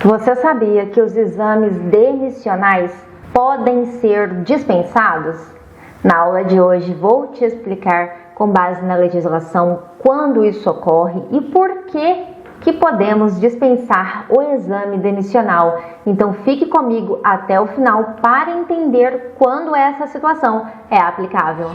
Você sabia que os exames demissionais podem ser dispensados? Na aula de hoje vou te explicar, com base na legislação, quando isso ocorre e por que podemos dispensar o exame demissional. Então fique comigo até o final para entender quando essa situação é aplicável.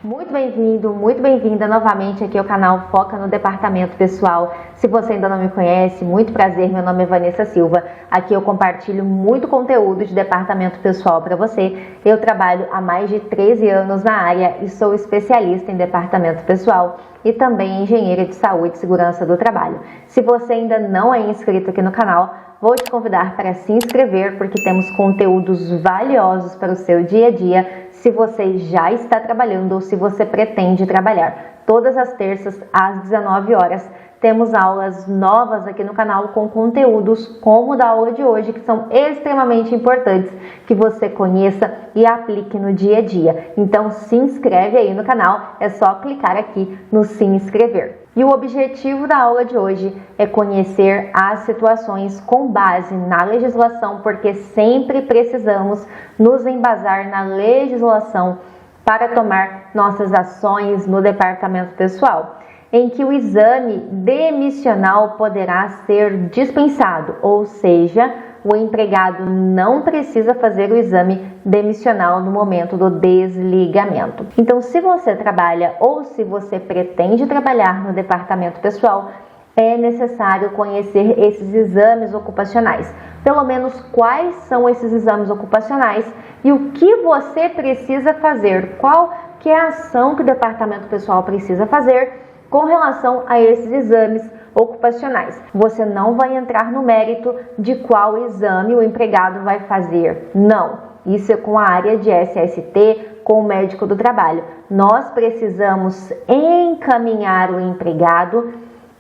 Muito bem-vindo, muito bem-vinda novamente aqui ao canal Foca no Departamento Pessoal. Se você ainda não me conhece, muito prazer, meu nome é Vanessa Silva. Aqui eu compartilho muito conteúdo de departamento pessoal para você. Eu trabalho há mais de 13 anos na área e sou especialista em departamento pessoal e também engenheira de saúde e segurança do trabalho. Se você ainda não é inscrito aqui no canal, vou te convidar para se inscrever porque temos conteúdos valiosos para o seu dia a dia, se você já está trabalhando ou se você pretende trabalhar. Todas as terças às 19 horas temos aulas novas aqui no canal com conteúdos como o da aula de hoje, que são extremamente importantes que você conheça e aplique no dia a dia. Então se inscreve aí no canal, é só clicar aqui no se inscrever. E o objetivo da aula de hoje é conhecer as situações com base na legislação, porque sempre precisamos nos embasar na legislação para tomar nossas ações no departamento pessoal, em que o exame demissional poderá ser dispensado, ou seja, o empregado não precisa fazer o exame demissional no momento do desligamento. Então, se você trabalha ou se você pretende trabalhar no departamento pessoal, é necessário conhecer esses exames ocupacionais. Pelo menos quais são esses exames ocupacionais e o que você precisa fazer, qual que é a ação que o departamento pessoal precisa fazer com relação a esses exames ocupacionais. Você não vai entrar no mérito de qual exame o empregado vai fazer. Não, isso é com a área de SST, com o médico do trabalho. Nós precisamos encaminhar o empregado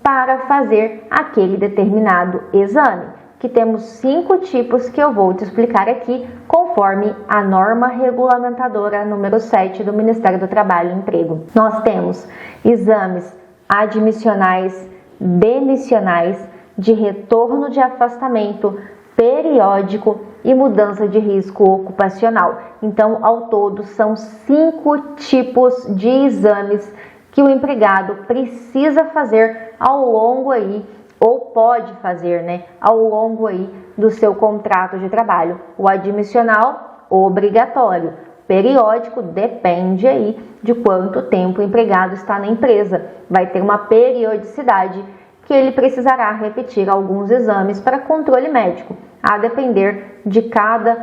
para fazer aquele determinado exame, que temos 5 tipos que eu vou te explicar aqui, conforme a norma regulamentadora número 7 do Ministério do Trabalho e Emprego. Nós temos exames admissionais, demissionais, de retorno de afastamento, periódico e mudança de risco ocupacional. Então, ao todo, são 5 tipos de exames que o empregado precisa fazer ao longo aí, ou pode fazer, ao longo aí do seu contrato de trabalho. O admissional, obrigatório. Periódico, depende aí de quanto tempo o empregado está na empresa. Vai ter uma periodicidade que ele precisará repetir alguns exames para controle médico. A depender de cada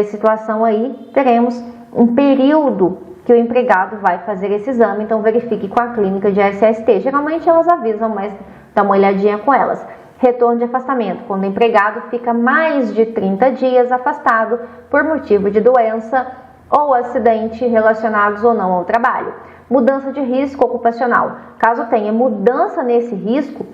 situação aí, teremos um período que o empregado vai fazer esse exame, então verifique com a clínica de SST. Geralmente elas avisam, mas dá uma olhadinha com elas. Retorno de afastamento, quando o empregado fica mais de 30 dias afastado por motivo de doença ou acidente relacionados ou não ao trabalho. Mudança de risco ocupacional. Caso tenha mudança nesse risco,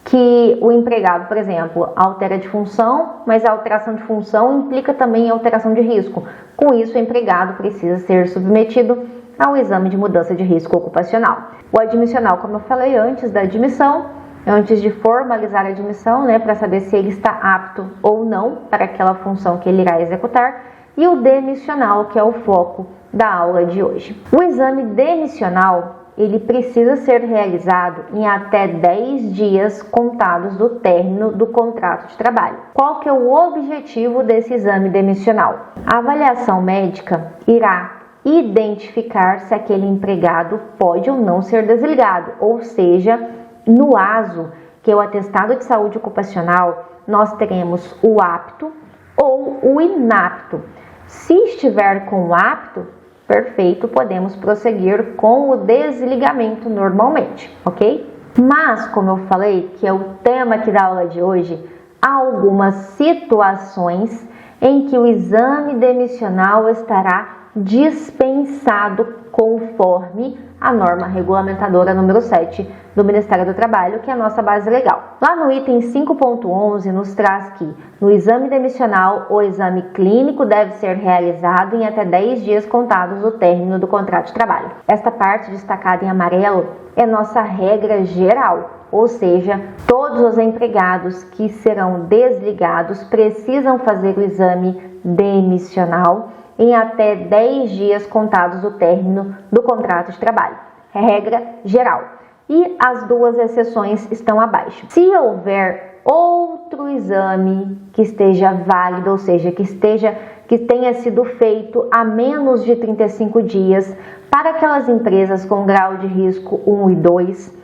que o empregado, por exemplo, altera de função, mas a alteração de função implica também alteração de risco. Com isso, o empregado precisa ser submetido ao exame de mudança de risco ocupacional. O admissional, como eu falei antes da admissão, antes de formalizar a admissão, para saber se ele está apto ou não para aquela função que ele irá executar. E o demissional, que é o foco da aula de hoje. O exame demissional, ele precisa ser realizado em até 10 dias contados do término do contrato de trabalho. Qual que é o objetivo desse exame demissional? A avaliação médica irá identificar se aquele empregado pode ou não ser desligado, ou seja, no ASO, que é o atestado de saúde ocupacional, nós teremos o apto ou o inapto. Se estiver com o apto, perfeito, podemos prosseguir com o desligamento normalmente, ok? Mas, como eu falei, que é o tema aqui da aula de hoje, há algumas situações em que o exame demissional estará dispensado conforme a norma regulamentadora número 7 do Ministério do Trabalho, que é a nossa base legal. Lá no item 5.11 nos traz que no exame demissional o exame clínico deve ser realizado em até 10 dias contados do término do contrato de trabalho. Esta parte destacada em amarelo é nossa regra geral, ou seja, todos os empregados que serão desligados precisam fazer o exame demissional em até 10 dias contados do término do contrato de trabalho. Regra geral. E as duas exceções estão abaixo. Se houver outro exame que esteja válido, ou seja, que tenha sido feito há menos de 35 dias para aquelas empresas com grau de risco 1 e 2,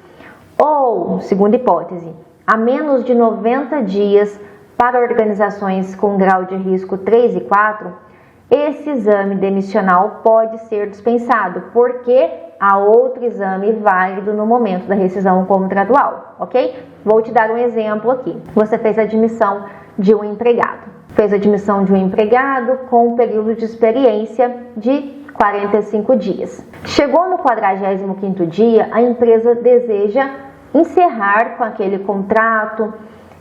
ou, segunda hipótese, há menos de 90 dias para organizações com grau de risco 3 e 4, esse exame demissional pode ser dispensado, porque há outro exame válido no momento da rescisão contratual, ok? Vou te dar um exemplo aqui. Você fez a admissão de um empregado. Fez a admissão de um empregado com um período de experiência de 45 dias. Chegou no 45º dia, a empresa deseja encerrar com aquele contrato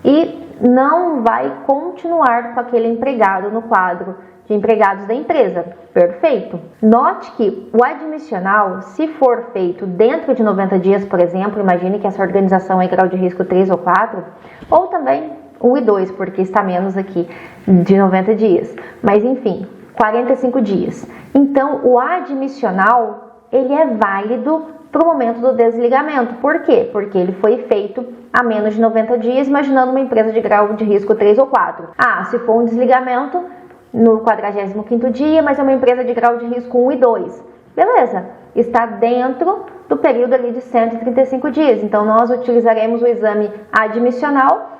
e não vai continuar com aquele empregado no quadro de empregados da empresa. Perfeito. Note que o admissional, se for feito dentro de 90 dias, por exemplo, imagine que essa organização é grau de risco 3 ou 4, ou também 1 e 2, porque está menos aqui de 90 dias. Mas enfim, 45 dias. Então, o admissional, ele é válido para o momento do desligamento. Por quê? Porque ele foi feito há menos de 90 dias, imaginando uma empresa de grau de risco 3 ou 4. Ah, se for um desligamento no 45º dia, mas é uma empresa de grau de risco 1 e 2. Beleza, está dentro do período ali de 135 dias. Então, nós utilizaremos o exame admissional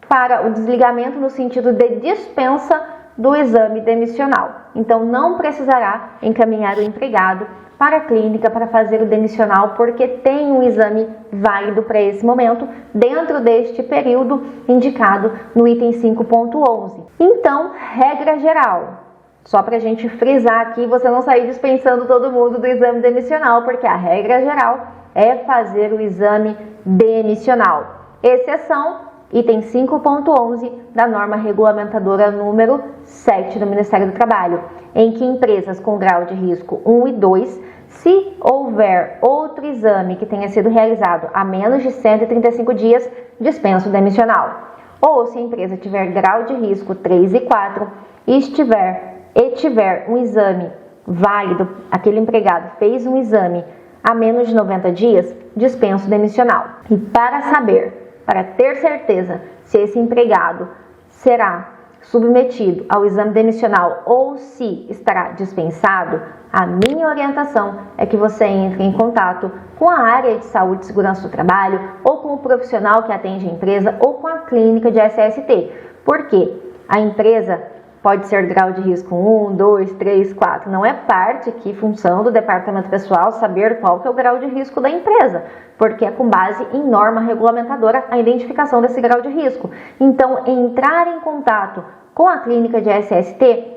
para o desligamento no sentido de dispensa do exame demissional. Então, não precisará encaminhar o empregado para a clínica para fazer o demissional, porque tem um exame válido para esse momento, dentro deste período indicado no item 5.11. Então, regra geral, só para a gente frisar aqui, você não sair dispensando todo mundo do exame demissional, porque a regra geral é fazer o exame demissional. Exceção, item 5.11 da norma regulamentadora número 7 do Ministério do Trabalho, em que empresas com grau de risco 1 e 2, se houver outro exame que tenha sido realizado há menos de 135 dias, dispensa o demissional. Ou se a empresa tiver grau de risco 3 e 4 e tiver um exame válido, aquele empregado fez um exame há menos de 90 dias, dispensa o demissional. E para ter certeza se esse empregado será submetido ao exame demissional ou se estará dispensado, a minha orientação é que você entre em contato com a área de saúde e segurança do trabalho, ou com o profissional que atende a empresa, ou com a clínica de SST. Porque a empresa pode ser grau de risco 1, 2, 3, 4. Não é parte aqui, função do departamento pessoal, saber qual que é o grau de risco da empresa, porque é com base em norma regulamentadora a identificação desse grau de risco. Então, entrar em contato com a clínica de SST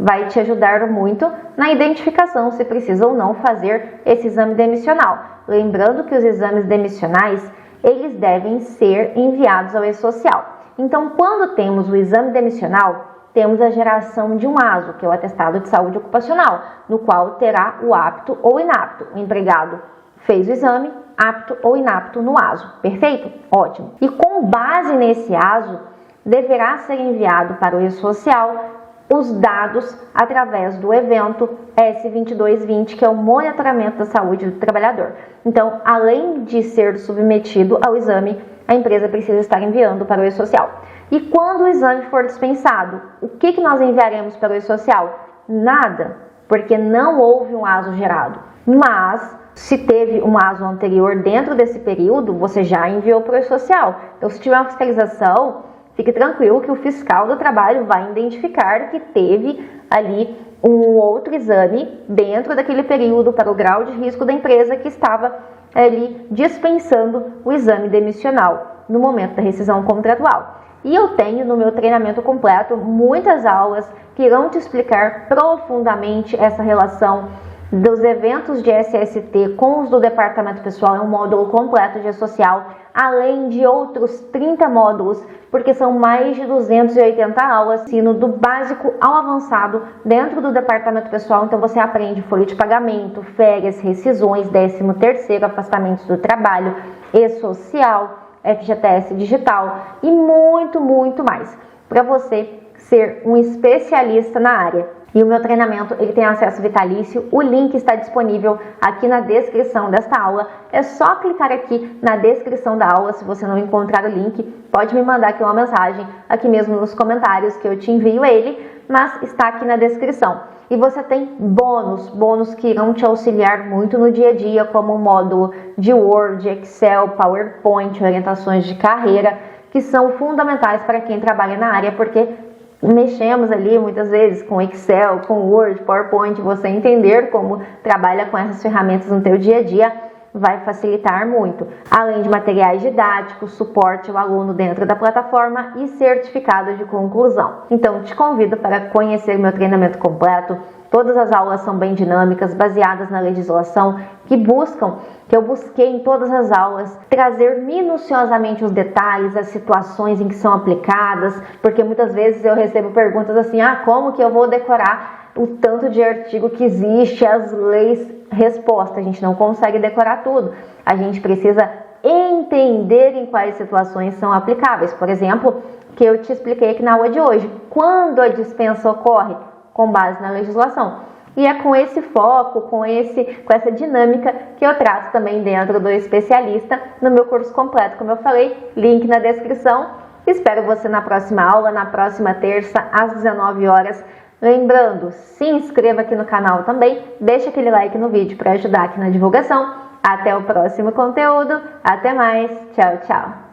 vai te ajudar muito na identificação se precisa ou não fazer esse exame demissional. Lembrando que os exames demissionais, eles devem ser enviados ao E-Social. Então, quando temos o exame demissional, temos a geração de um ASO, que é o Atestado de Saúde Ocupacional, no qual terá o apto ou inapto. O empregado fez o exame, apto ou inapto no ASO. Perfeito? Ótimo. E com base nesse ASO, deverá ser enviado para o E-Social os dados através do evento S2220, que é o monitoramento da saúde do trabalhador. Então, além de ser submetido ao exame, a empresa precisa estar enviando para o E-Social. E quando o exame for dispensado, o que nós enviaremos para o E-Social? Nada, porque não houve um ASO gerado. Mas, se teve um ASO anterior dentro desse período, você já enviou para o E-Social. Então, se tiver uma fiscalização, fique tranquilo que o fiscal do trabalho vai identificar que teve ali um outro exame dentro daquele período para o grau de risco da empresa que estava ali dispensando o exame demissional no momento da rescisão contratual. E eu tenho no meu treinamento completo muitas aulas que irão te explicar profundamente essa relação dos eventos de SST com os do departamento pessoal. É um módulo completo de E-Social, além de outros 30 módulos, porque são mais de 280 aulas, ensino do básico ao avançado dentro do departamento pessoal. Então você aprende folha de pagamento, férias, rescisões, 13º, afastamentos do trabalho, E-Social, FGTS digital e muito, muito mais, para você ser um especialista na área. E o meu treinamento, ele tem acesso vitalício, o link está disponível aqui na descrição desta aula. É só clicar aqui na descrição da aula. Se você não encontrar o link, pode me mandar aqui uma mensagem, aqui mesmo nos comentários, que eu te envio ele, mas está aqui na descrição. E você tem bônus que irão te auxiliar muito no dia a dia, como o módulo de Word, Excel, PowerPoint, orientações de carreira, que são fundamentais para quem trabalha na área, porque mexemos ali muitas vezes com Excel, com Word, PowerPoint. Você entender como trabalha com essas ferramentas no teu dia a dia vai facilitar muito. Além de materiais didáticos, suporte ao aluno dentro da plataforma e certificado de conclusão. Então, te convido para conhecer meu treinamento completo. Todas as aulas são bem dinâmicas, baseadas na legislação, que eu busquei em todas as aulas trazer minuciosamente os detalhes, as situações em que são aplicadas, porque muitas vezes eu recebo perguntas assim: como que eu vou decorar o tanto de artigo que existe, as leis? Resposta: a gente não consegue decorar tudo, a gente precisa entender em quais situações são aplicáveis. Por exemplo, que eu te expliquei aqui na aula de hoje, quando a dispensa ocorre? Com base na legislação. E é com esse foco, com essa dinâmica que eu trato também dentro do especialista no meu curso completo. Como eu falei, link na descrição. Espero você na próxima aula, na próxima terça, às 19 horas. Lembrando, se inscreva aqui no canal também, deixa aquele like no vídeo para ajudar aqui na divulgação. Até o próximo conteúdo. Até mais. Tchau, tchau.